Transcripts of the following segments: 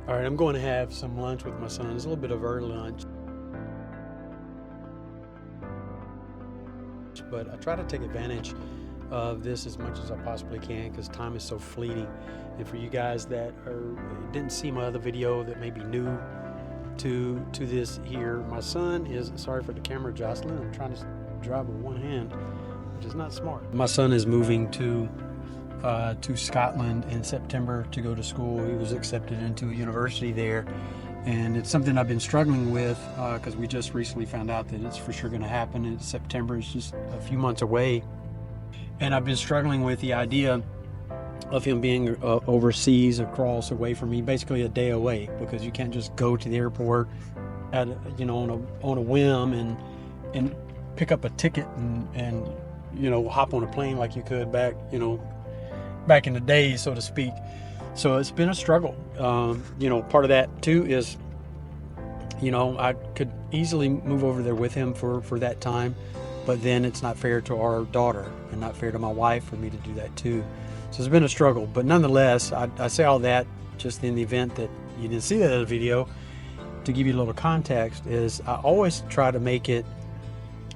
All right, I'm going to have some lunch with my son. It's a little bit of early lunch, but I try to take advantage of this as much as I possibly can because time is so fleeting. And for you guys that didn't see my other video that may be new to this here, my son is, sorry for the camera jostling, I'm trying to drive with one hand, which is not smart. My son is moving to Scotland in September to go to school. He was accepted into a university there, and it's something I've been struggling with because we just recently found out that it's for sure going to happen in September. It's just a few months away, and I've been struggling with the idea of him being overseas, across away from me, basically a day away, because you can't just go to the airport at on a whim and pick up a ticket and hop on a plane like you could back in the day, so to speak. So it's been a struggle. Part of that too is, I could easily move over there with him for that time, but then it's not fair to our daughter and not fair to my wife for me to do that too. So it's been a struggle, but nonetheless, I say all that just in the event that you didn't see that other video. To give you a little context, is I always try to make it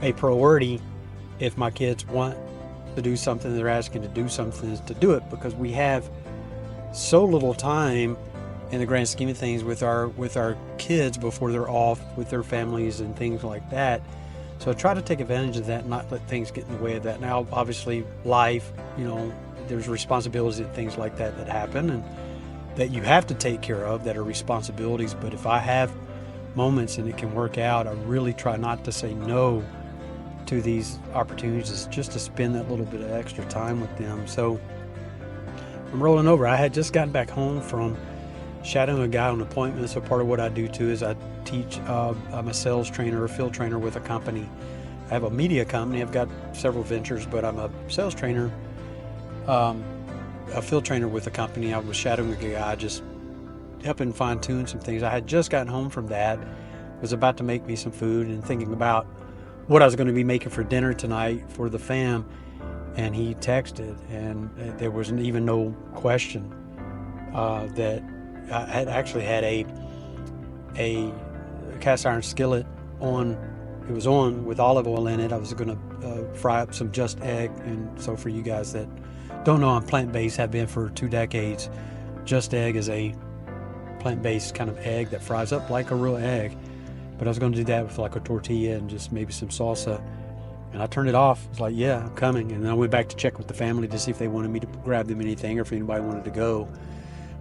a priority if my kids want to do something, they're asking to do something, is to do it, because we have so little time in the grand scheme of things with our kids before they're off with their families and things like that. So I try to take advantage of that and not let things get in the way of that. Now, obviously, life, there's responsibilities and things like that happen and that you have to take care of that are responsibilities. But if I have moments and it can work out, I really try not to say no to these opportunities, just to spend that little bit of extra time with them. So I'm rolling over. I had just gotten back home from shadowing a guy on appointment. So part of what I do too is I teach, I'm a sales trainer, a field trainer with a company. I have a media company. I've got several ventures, but I'm a sales trainer, a field trainer with a company. I was shadowing a guy, just helping fine tune some things. I had just gotten home from that, was about to make me some food and thinking about what I was going to be making for dinner tonight for the fam, and he texted, and there was even no question that I had actually had a cast iron skillet on. It was on with olive oil in it. I was going to fry up some just egg. And so for you guys that don't know, I'm plant-based, have been for 2 decades. Just egg is a plant-based kind of egg that fries up like a real egg. But I was going to do that with like a tortilla and just maybe some salsa. And I turned it off. It's like, yeah, I'm coming. And then I went back to check with the family to see if they wanted me to grab them anything or if anybody wanted to go.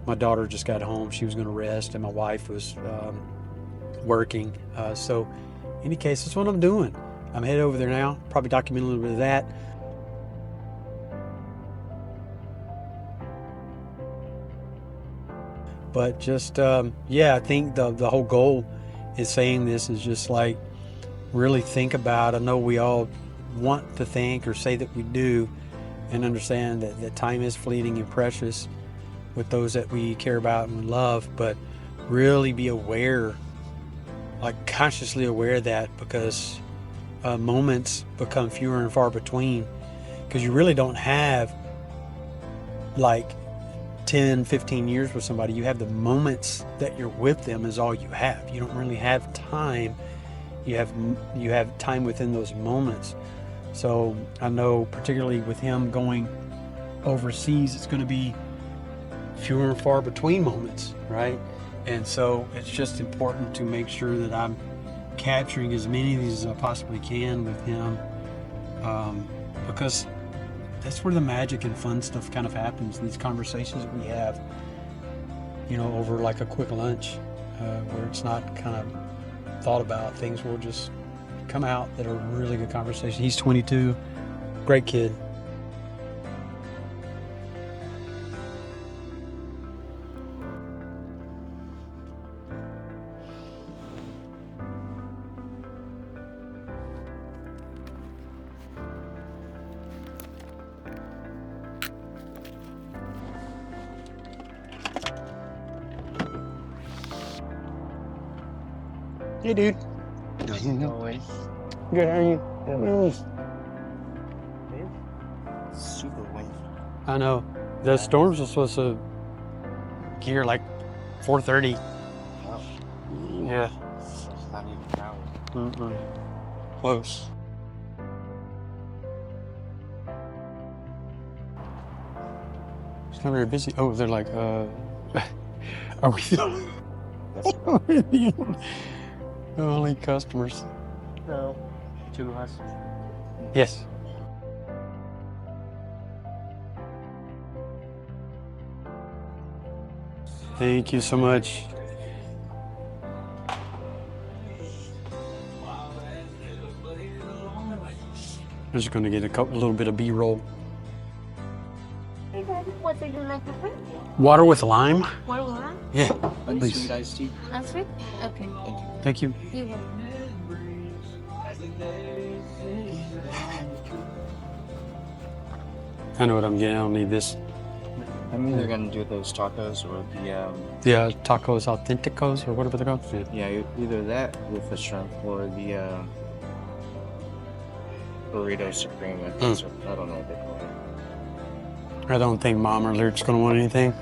My daughter just got home. She was going to rest, and my wife was working. So in any case, that's what I'm doing. I'm headed over there now, probably document a little bit of that. But just, I think the whole goal is saying this is just like really think about, I know we all want to think or say that we do and understand that time is fleeting and precious with those that we care about and love, but really be aware, like consciously aware of that, because moments become fewer and far between, because you really don't have like 10, 15 years with somebody. You have the moments that you're with them is all you have. You don't really have time. You have time within those moments. So I know particularly with him going overseas, it's going to be fewer and far between moments, right? And so it's just important to make sure that I'm capturing as many of these as I possibly can with him, because that's where the magic and fun stuff kind of happens. These conversations we have, over like a quick lunch, where it's not kind of thought about, things will just come out that are really good conversations. He's 22, great kid. Hey, dude. How's it going? Good, how are you? Super windy. I know. The storms are supposed to gear like 4:30. Oh, Yeah. it's not even an hour. Close. It's not very busy. Oh, they're like, are we the only customers? No. 2 of us. Yes. Thank you so much. I'm just going to get a little bit of B-roll. What do you like to drink? Water with lime? Water with lime? Yeah, Unsweet please. iced tea. Unsweet? Okay. Thank you. You will. I know what I'm getting. I don't need this. I'm either gonna do those tacos or the The tacos authenticos or whatever they're called. yeah, either that with the shrimp or the burrito supreme. I don't know what they call it. I don't think Mom or Lurch's going to want anything.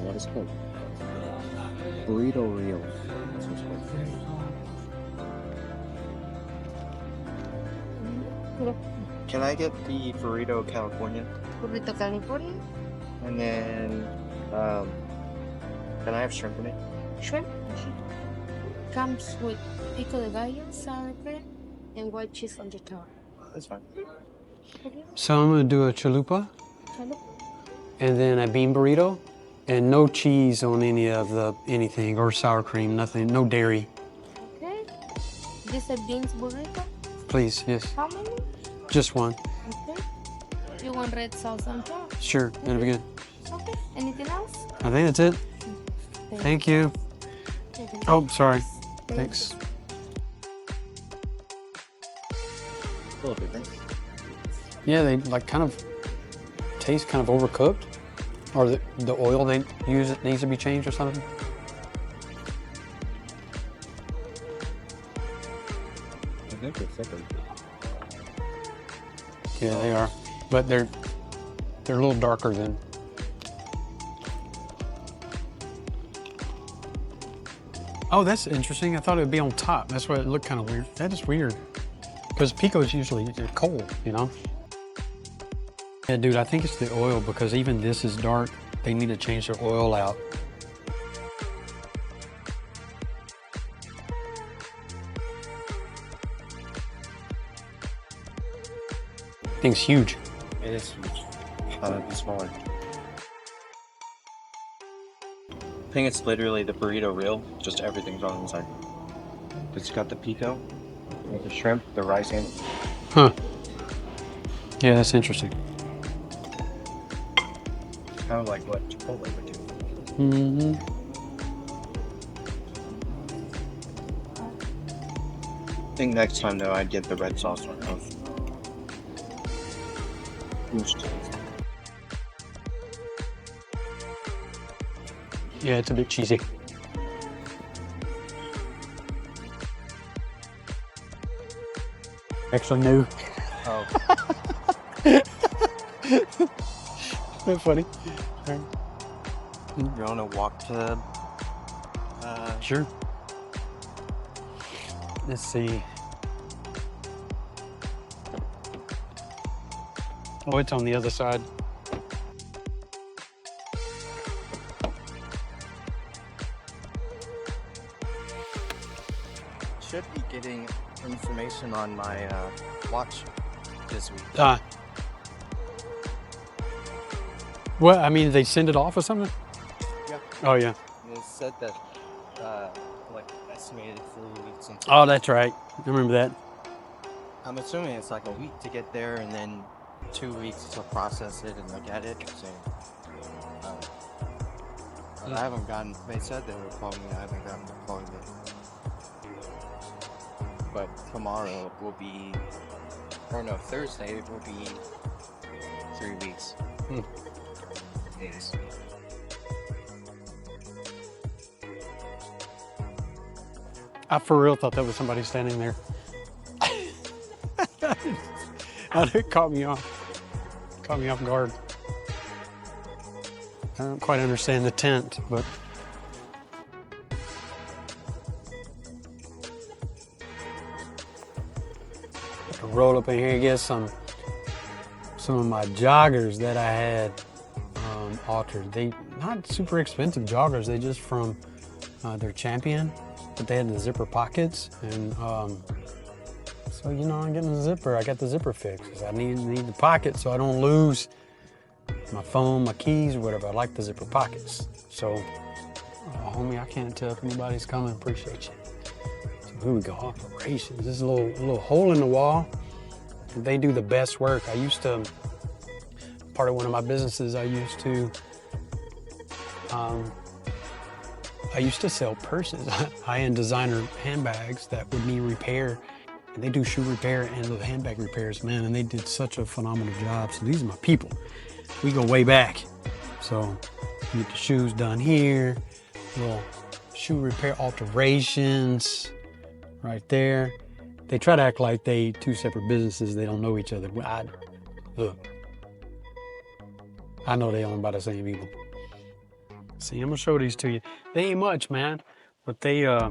What is it called? Burrito Real. That's what it's called. Can I get the burrito California? Burrito California? And then, can I have shrimp in it? Shrimp? Comes with pico de gallo, sour cream, and white cheese on the top. That's fine. Okay. So I'm going to do a chalupa Salud. and then a bean burrito and no cheese on any of the anything or sour cream, nothing, no dairy. Okay. This is a beans burrito. Please, yes. How many? Just one. Okay. You want red sauce on top? Sure, that'll be good. Okay. Anything else? I think that's it. Thank you. Oh, sorry. Thanks. A little bit, thanks. Yeah, they like kind of taste kind of overcooked, or the oil they use it needs to be changed or something. I think they're thicker. Yeah, they are, but they're a little darker than. Oh, that's interesting. I thought it would be on top. That's why it looked kind of weird. That is weird. Because pico is usually cold, you know? Yeah, dude, I think it's the oil because even this is dark. They need to change their oil out. Thing's huge. It is huge. Thought it'd be smaller. I think it's literally the burrito real, just everything's on the inside. It's got the pico, the shrimp, the rice, and Huh. Yeah, that's interesting. kind of like what Chipotle would do. Mm-hmm. I think next time though, I'd get the red sauce one. Yeah, it's a bit cheesy. Actually, no. Oh, Isn't that funny? you wanna walk to? Sure. Let's see. Oh, it's on the other side. Should be getting information on my watch this week. What? I mean, they send it off or something? Yeah. Oh, yeah. It said that like estimated 3 weeks until. Oh, that's right. I remember that. I'm assuming it's like a week to get there and then 2 weeks to process it and look at it. So, I haven't gotten. They said they would call me. I haven't gotten the call yet. But tomorrow will be, or no, Thursday will be 3 weeks. Days. I for real thought that was somebody standing there. It caught me off guard. I don't quite understand the tent, but to roll up in here and get some of my joggers that I had altered. They not super expensive joggers. They just from their Champion, but they had the zipper pockets, and so you know, I'm getting the zipper. I got the zipper fix. I need the pocket so I don't lose my phone, my keys, or whatever. I like the zipper pockets. So, homie, I can't tell if anybody's coming. Appreciate you. So here we go. Operations. This is a little hole in the wall. They do the best work. I used to, part of one of my businesses, I used to sell purses, high-end designer handbags that would need repair. And they do shoe repair and the handbag repairs, man, and they did such a phenomenal job. So these are my people. We go way back. So get the shoes done here, little shoe repair alterations right there. They try to act like they two separate businesses. They don't know each other. Look, I know they owned by the same people. See, I'm gonna show these to you. They ain't much, man, but they I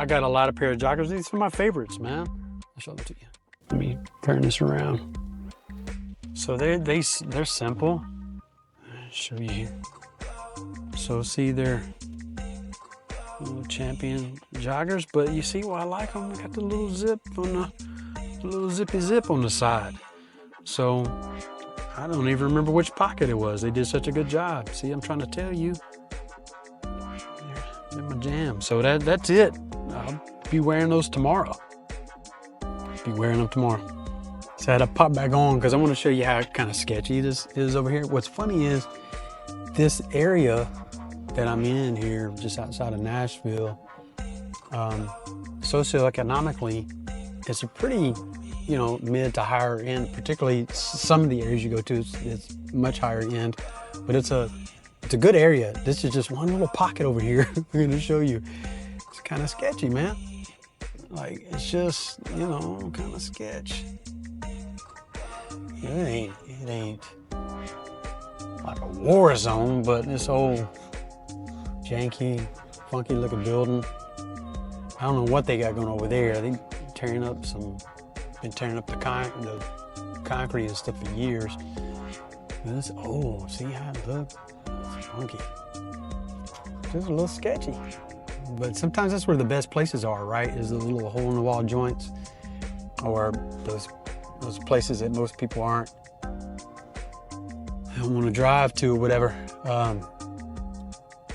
got a lot of pair of joggers. These are my favorites, man. I'll show them to you. Let me turn this around. So they're simple. I'll show you here. So see, they're little Champion joggers, but you see why I like them? They got the little zip on the little zippy zip on the side. So I don't even remember which pocket it was. They did such a good job. See, I'm trying to tell you. They're my jam. So that's it. I'll be wearing those tomorrow. So I had to pop back on because I want to show you how kind of sketchy this is over here. What's funny is this area that I'm in here, just outside of Nashville, socioeconomically, it's a pretty, you know, mid to higher end. Particularly some of the areas you go to, it's much higher end, but it's a good area. This is just one little pocket over here. We're gonna show you. It's kind of sketchy, man. Like, it's just, you know, kind of sketch. It ain't like a war zone, but this old janky, funky looking building. I don't know what they got going over there. They been tearing up the concrete and stuff for years. But this, oh, see how it looks? It's funky. Just a little sketchy. But sometimes that's where the best places are, right? Is the little hole in the wall joints, or those places that most people don't want to drive to or whatever.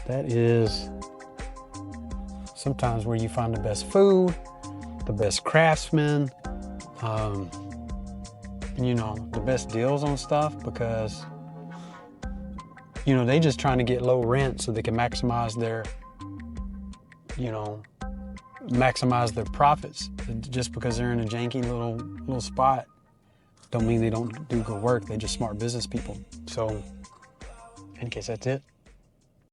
That is sometimes where you find the best food, the best craftsmen, you know, the best deals on stuff, because, you know, they just trying to get low rent so they can maximize their profits. Just because they're in a janky little spot don't mean they don't do good work. They're just smart business people. So in any case, that's it.